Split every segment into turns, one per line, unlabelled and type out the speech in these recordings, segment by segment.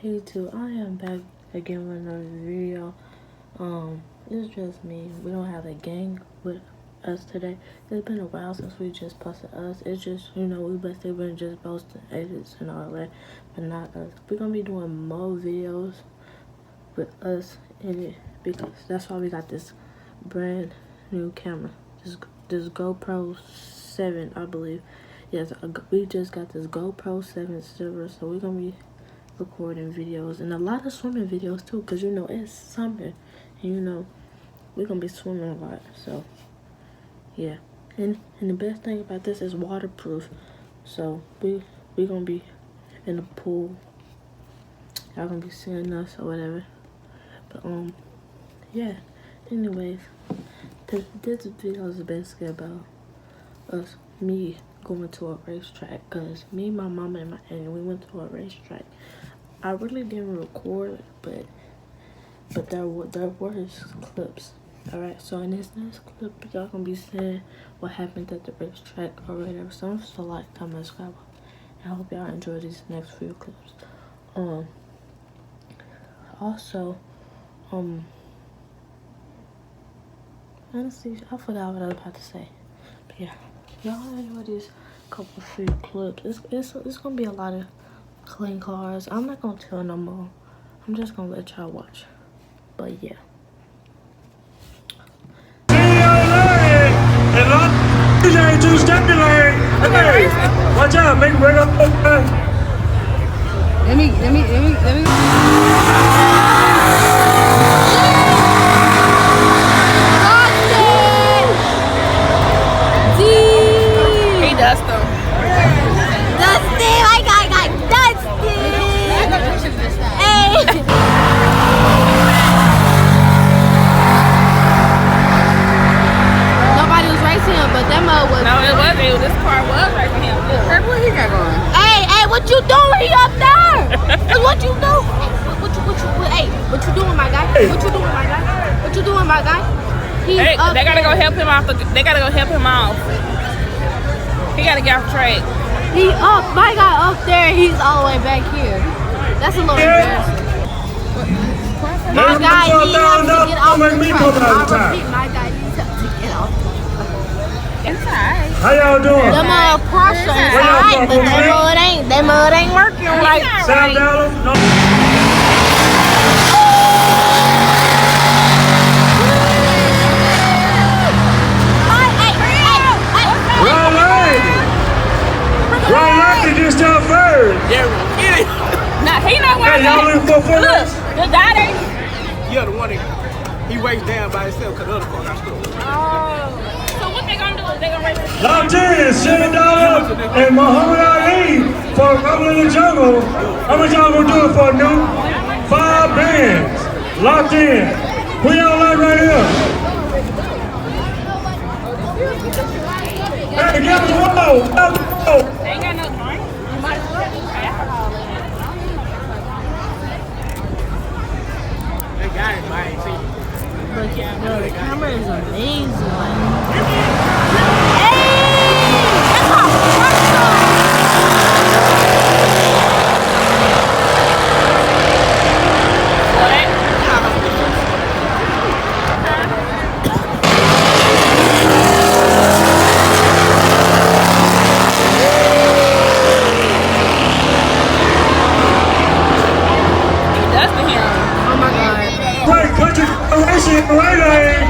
Hey too, I am back again with another video. It's just me. We don't have a gang with us today. It's been a while since we just posted us. It's just, we been just posting edits and all that, but not us. We're gonna be doing more videos with us in it because that's why we got this brand new camera. This GoPro 7, I believe. Yes, we just got this GoPro 7 Silver, so we're gonna be recording videos and a lot of swimming videos too, because it's summer and we're gonna be swimming a lot. So yeah, and the best thing about this is waterproof, so we gonna be in the pool. Y'all gonna be seeing us or whatever. But yeah, anyways, this video is basically about me going to a racetrack, because me, my mama, and we went to a racetrack. I really didn't record, but there were clips. Alright, so in this next clip, y'all gonna be seeing what happened at the racetrack or whatever. So don't forget to like, comment, and subscribe. And I hope y'all enjoy these next few clips. Also, honestly, I forgot what I was about to say. But yeah, y'all enjoy these couple few clips. It's gonna be a lot of clean cars. I'm not gonna tell no more. I'm just gonna let y'all watch. But yeah.
Watch out, make right up. Let me.
He does them.
Dusty, my guy got Dusty. Hey.
Nobody was racing him, but that mug was. No, it wasn't. This car was racing him.
What he got going? Hey, what you doing? He up there. What you do? What you doing, my guy? What you doing, my guy? What you doing, my guy?
They gotta go help him off. They gotta go help him off. He gotta get off the track.
He up. My guy up there. He's all the way back here. That's a little embarrassing. My guy needs to get off the track. I repeat, my guy needs to get off the track.
It's alright.
How y'all doing?
Them pressure is alright, but that mud ain't working right.
Sound down. No. Wrong lane, just jump first.
Yeah, get it. Nah, he not
Hey, y'all looking for foot
Look, the guy there.
Yeah, the one that he weighs down by himself because the other car got stuck.
Oh. So what they gonna do is they gonna race him.
Locked in, $7 and Muhammad Ali for Rumble in the Jungle. How much y'all gonna do it for, new? 5 bands. Locked in. Who y'all like right here? Hey, get the whoa.
They ain't got no drink. You might as well put alcohol in it.
They got it, but I ain't seen it.
But the camera is amazing.
Right lane.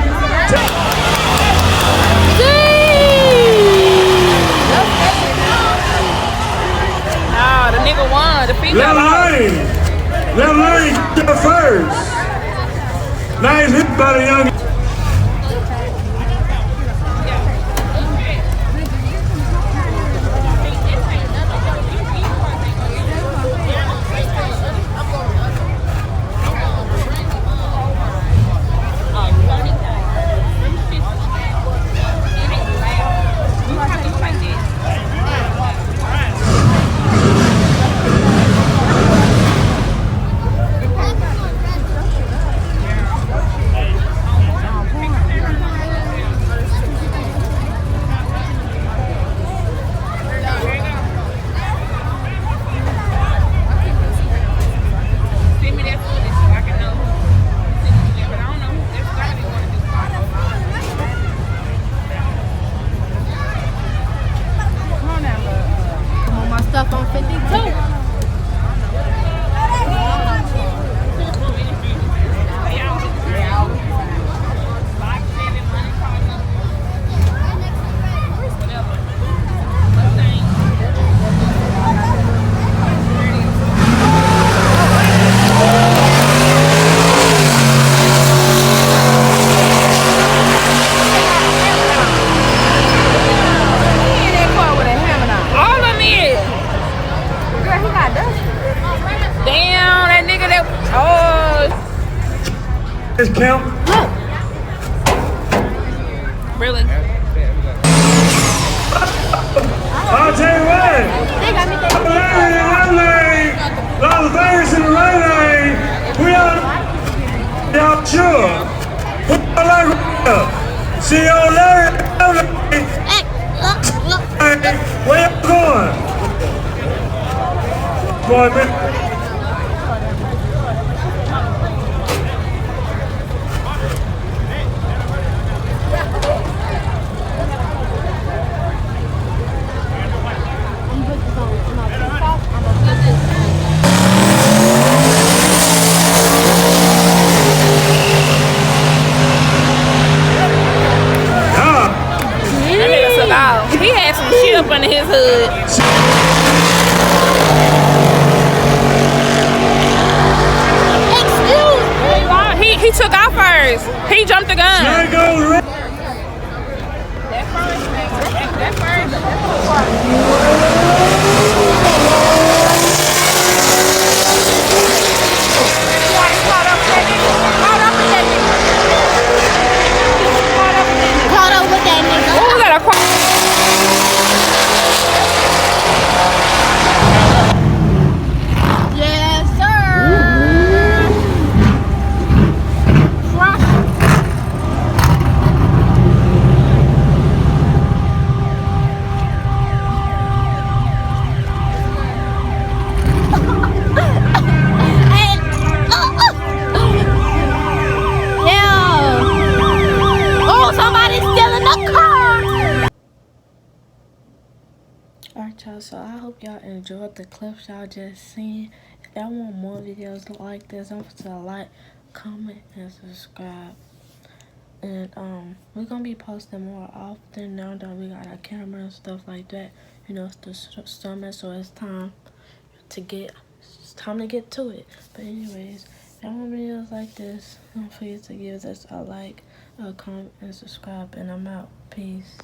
Nah, the nigga won. The female
Left lane, get first. Nice hit by the young.
Me too.
All of them is. Damn, that nigga that. Oh,
Let's count.
really?
I'll tell you what. Larry in one lane, Las Vegas in the right lane. We are y'all sure. We are like see you Larry in the other lane. Hey, where you going? Boy, man.
That nigga took off. He had some shit up under his hood. He took off first. He jumped the gun.
There goes Rick.
That first.
Caught up with that nigga.
Who was that?
Yes, sir.
Alright y'all, so I hope y'all enjoyed the clips y'all just seen. If y'all want more videos like this, don't forget to like, comment, and subscribe. And we're gonna be posting more often now that we got our camera and stuff like that. You know, it's the summer, so it's time to get to it. But anyways, if y'all want videos like this, don't forget to give us a like, a comment, and subscribe. And I'm out. Peace.